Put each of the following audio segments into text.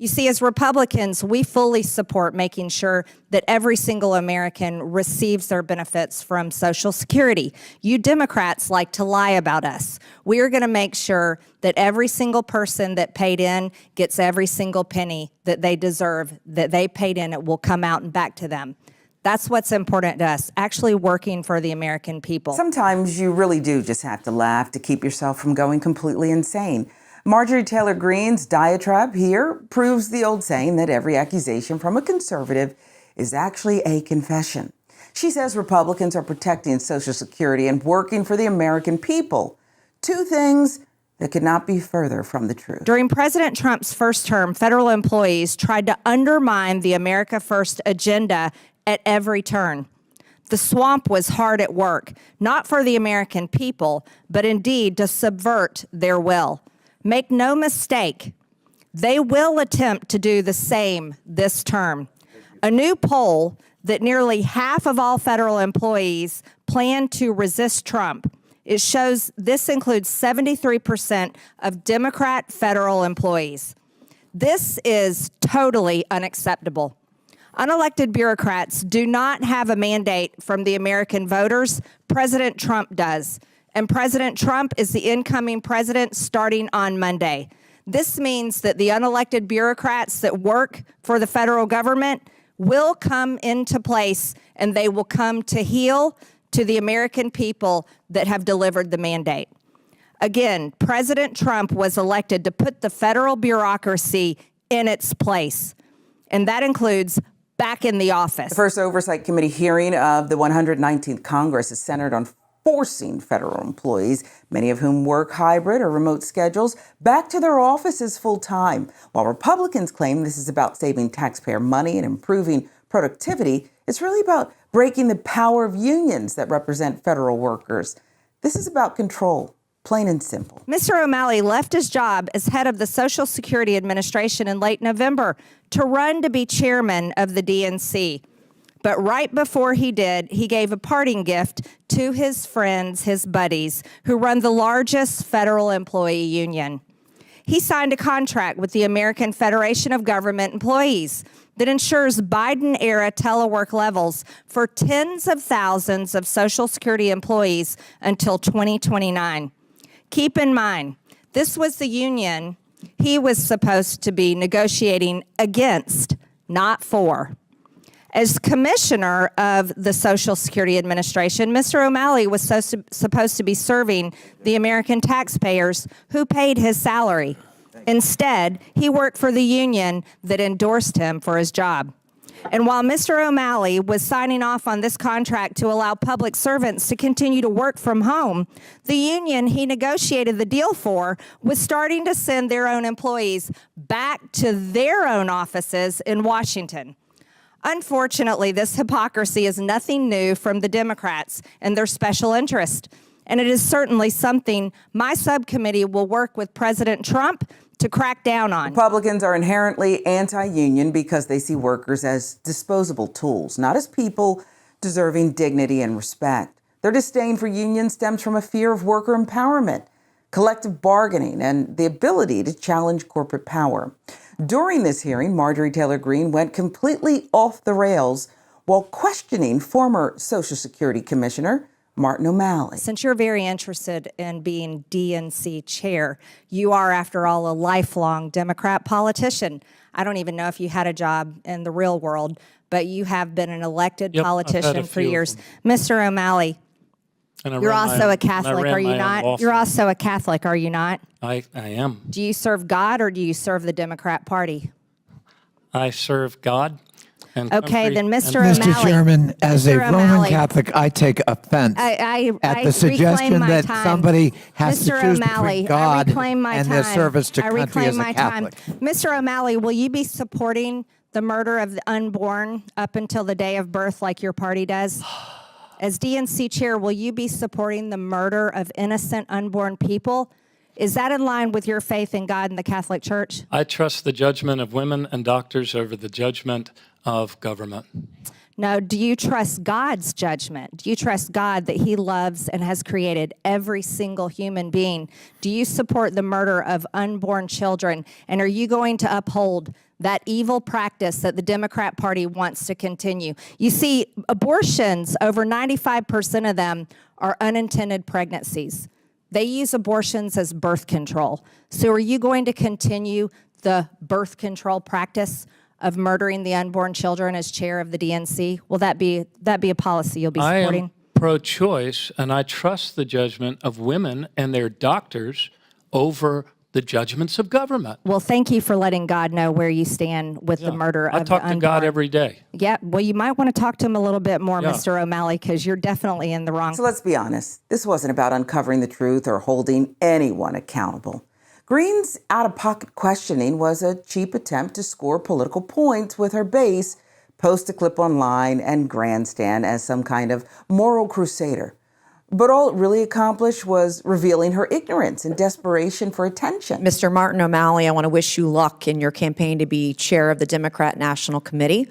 You see, as Republicans, we fully support making sure that every single American receives their benefits from Social Security. You Democrats like to lie about us. We are going to make sure that every single person that paid in gets every single penny that they deserve, that they paid in. It will come out and back to them. That's what's important to us, actually working for the American people. Sometimes you really do just have to laugh to keep yourself from going completely insane. Marjorie Taylor Greene's diatribe here proves the old saying that every accusation from a conservative is actually a confession. She says Republicans are protecting Social Security and working for the American people. Two things that could not be further from the truth. During President Trump's first term, federal employees tried to undermine the America First agenda at every turn. The swamp was hard at work, not for the American people, but indeed to subvert their will. Make no mistake, they will attempt to do the same this term. A new poll that nearly half of all federal employees plan to resist Trump. It shows this includes 73% of Democrat federal employees. This is totally unacceptable. Unelected bureaucrats do not have a mandate from the American voters. President Trump does. And President Trump is the incoming president starting on Monday. This means that the unelected bureaucrats that work for the federal government will come into place, and they will come to heel to the American people that have delivered the mandate. Again, President Trump was elected to put the federal bureaucracy in its place, and that includes back in the office. The first Oversight Committee hearing of the 119th Congress is centered on forcing federal employees, many of whom work hybrid or remote schedules, back to their offices full-time. While Republicans claim this is about saving taxpayer money and improving productivity, it's really about breaking the power of unions that represent federal workers. This is about control, plain and simple. Mr. O'Malley left his job as head of the Social Security Administration in late November to run to be chairman of the DNC. But right before he did, he gave a parting gift to his friends, his buddies, who run the largest federal employee union. He signed a contract with the American Federation of Government Employees that ensures Biden-era telework levels for tens of thousands of Social Security employees until 2029. Keep in mind, this was the union he was supposed to be negotiating against, not for. As commissioner of the Social Security Administration, Mr. O'Malley was supposed to be serving the American taxpayers who paid his salary. Instead, he worked for the union that endorsed him for his job. And while Mr. O'Malley was signing off on this contract to allow public servants to continue to work from home, the union he negotiated the deal for was starting to send their own employees back to their own offices in Washington. Unfortunately, this hypocrisy is nothing new from the Democrats and their special interest, and it is certainly something my subcommittee will work with President Trump to crack down on. Republicans are inherently anti-union because they see workers as disposable tools, not as people deserving dignity and respect. Their disdain for unions stems from a fear of worker empowerment, collective bargaining, and the ability to challenge corporate power. During this hearing, Marjorie Taylor Greene went completely off the rails while questioning former Social Security Commissioner Martin O'Malley. Since you're very interested in being DNC chair, you are, after all, a lifelong Democrat politician. I don't even know if you had a job in the real world, but you have been an elected politician for years. Mr. O'Malley, you're also a Catholic, are you not? You're also a Catholic, are you not? I am. Do you serve God or do you serve the Democrat Party? I serve God. And okay, then Mr. Mr. O'Malley. Chairman, as Mr. a Roman O'Malley, Catholic, I take offense at the suggestion that somebody has to choose between God and their service to country as a Catholic. Mr. O'Malley, will you be supporting the murder of the unborn up until the day of birth like your party does? As DNC chair, will you be supporting the murder of innocent unborn people? Is that in line with your faith in God and the Catholic Church? I trust the judgment of women and doctors over the judgment of government. No, do you trust God's judgment? Do you trust God that he loves and has created every single human being? Do you support the murder of unborn children? And are you going to uphold that evil practice that the Democrat Party wants to continue. You see, abortions, over 95% of them are unintended pregnancies. They use abortions as birth control. So are you going to continue the birth control practice of murdering the unborn children as chair of the DNC? Will that be a policy you'll be supporting? I am pro-choice, and I trust the judgment of women and their doctors over the judgments of government. Well, thank you for letting God know where you stand with the murder of the unborn. I talk to God every day. Yeah, well, you might want to talk to him a little bit more, Mr. O'Malley, because you're definitely in the wrong. So let's be honest. This wasn't about uncovering the truth or holding anyone accountable. Greene's out-of-pocket questioning was a cheap attempt to score political points with her base, post a clip online, and grandstand as some kind of moral crusader. But all it really accomplished was revealing her ignorance and desperation for attention. Mr. Martin O'Malley, I want to wish you luck in your campaign to be chair of the Democrat National Committee.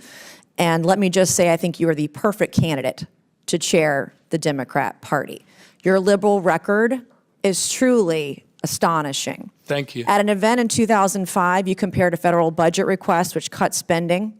And let me just say, I think you are the perfect candidate to chair the Democrat Party. Your liberal record is truly astonishing. Thank you. At an event in 2005, you compared a federal budget request, which cut spending,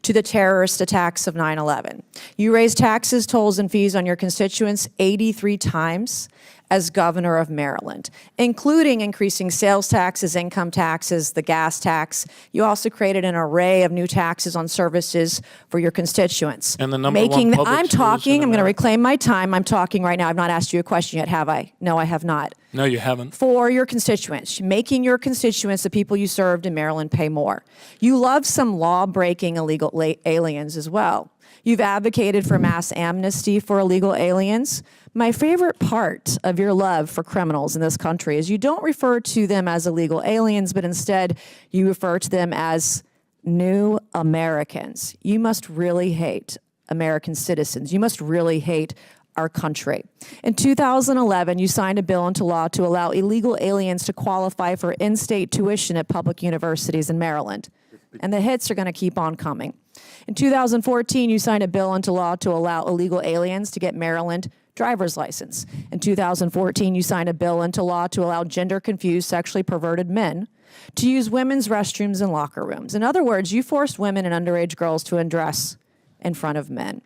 to the terrorist attacks of 9/11. You raised taxes, tolls, and fees on your constituents 83 times as governor of Maryland, including increasing sales taxes, income taxes, the gas tax. You also created an array of new taxes on services for your constituents. And the number one public schools I'm talking. in I'm going to America. reclaim my time. I'm talking right now. I've not asked you a question yet, have I? No, I have not. No, you haven't. For your constituents, making your constituents, the people you served in Maryland, pay more. You love some law-breaking illegal aliens as well. You've advocated for mass amnesty for illegal aliens. My favorite part of your love for criminals in this country is you don't refer to them as illegal aliens, but instead you refer to them as new Americans. You must really hate American citizens. You must really hate our country. In 2011, you signed a bill into law to allow illegal aliens to qualify for in-state tuition at public universities in Maryland. And the hits are going to keep on coming. In 2014, you signed a bill into law to allow illegal aliens to get Maryland driver's license. In 2014, you signed a bill into law to allow gender-confused, sexually perverted men to use women's restrooms and locker rooms. In other words, you forced women and underage girls to undress in front of men.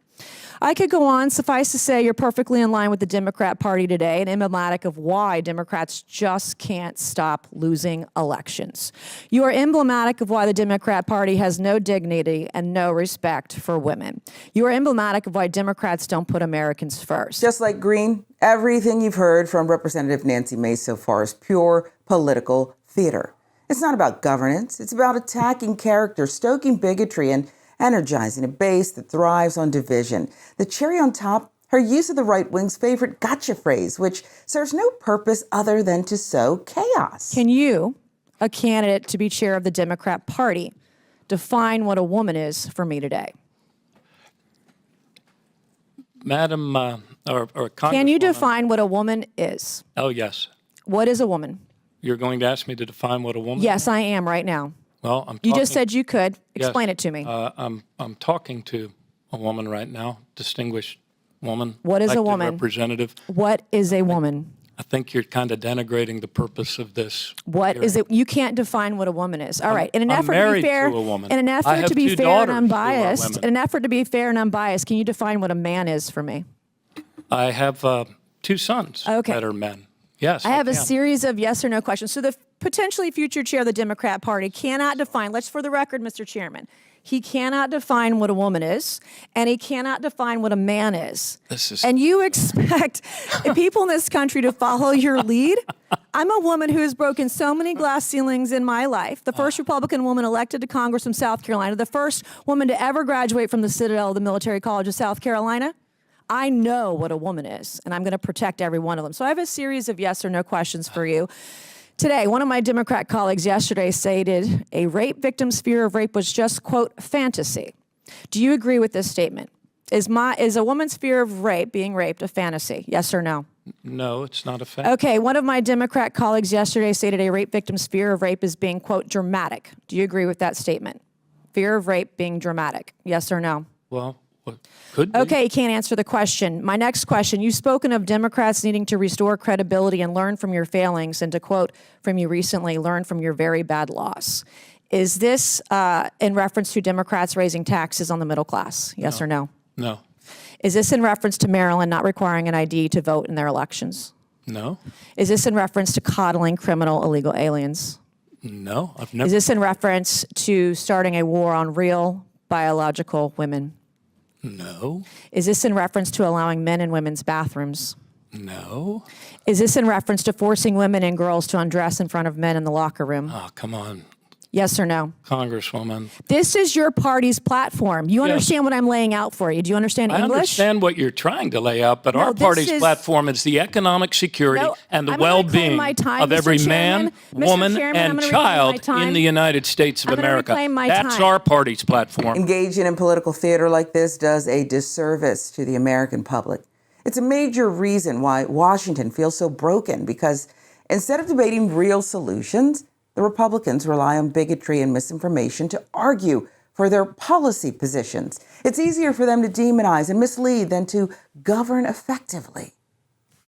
I could go on. Suffice to say, you're perfectly in line with the Democrat Party today and emblematic of why Democrats just can't stop losing elections. You are emblematic of why the Democrat Party has no dignity and no respect for women. You are emblematic of why Democrats don't put Americans first. Just like Greene, everything you've heard from Representative Nancy Mace so far is pure political theater. It's not about governance. It's about attacking character, stoking bigotry, and energizing a base that thrives on division. The cherry on top, her use of the right wing's favorite gotcha phrase, which serves no purpose other than to sow chaos. Can you, a candidate to be chair of the Democrat Party, define what a woman is for me today? Madam, or Can you Congresswoman- define what a woman is? Oh, yes. What is a woman? You're going to ask me to define what a woman Yes, is? I am right now. Well, You just said you could. Yes. Explain it to me. I'm talking to a woman right now, distinguished woman. What is a elected woman? Representative. What is a woman? I think you're kind of denigrating the purpose of this. What is hearing. it? You can't define what a woman is. All right. In an I'm effort to be married fair, to a woman. in an I effort have to be two fair and daughters who are unbiased, women. in an effort to be fair and unbiased, can you define what a man is for me? I have 2 sons Okay. that are men. Yes, I have a can. series of yes or no questions. So the potentially future chair of the Democrat Party cannot define, let's for the record, Mr. Chairman, he cannot define what a woman is, and he cannot define what a man is. And you expect people in this country to follow your lead? I'm a woman who has broken so many glass ceilings in my life. The first Republican woman elected to Congress from South Carolina, the first woman to ever graduate from the Citadel of the Military College of South Carolina. I know what a woman is, and I'm going to protect every one of them. So I have a series of yes or no questions for you. Today, one of my Democrat colleagues yesterday stated a rape victim's fear of rape was just, quote, fantasy. Do you agree with this statement? Is a woman's fear of rape, being raped, a fantasy? Yes or no? No, it's not a fact. Okay, one of my Democrat colleagues yesterday stated a rape victim's fear of rape is being, quote, dramatic. Do you agree with that statement? Fear of rape being dramatic? Yes or no? Well, could be. Okay, you can't answer the question. My next question, you've spoken of Democrats needing to restore credibility and learn from your failings, and to quote from you recently, learn from your very bad loss. Is this in reference to Democrats raising taxes on the middle class? Yes or no? No. Is this in reference to Maryland not requiring an ID to vote in their elections? No. Is this in reference to coddling criminal illegal aliens? No. I've never. Is this in reference to starting a war on real biological women? No. Is this in reference to allowing men in women's bathrooms? No. Is this in reference to forcing women and girls to undress in front of men in the locker room? Oh, come on, Yes or no? Congresswoman. This is your party's platform. You understand what I'm laying out for you. Do you understand English? I understand what you're trying to lay out, but our party's platform is the economic security and the well-being of every man, woman, and child in the United States of America. That's our party's platform. Engaging in political theater like this does a disservice to the American public. It's a major reason why Washington feels so broken, because instead of debating real solutions, the Republicans rely on bigotry and misinformation to argue for their policy positions. It's easier for them to demonize and mislead than to govern effectively.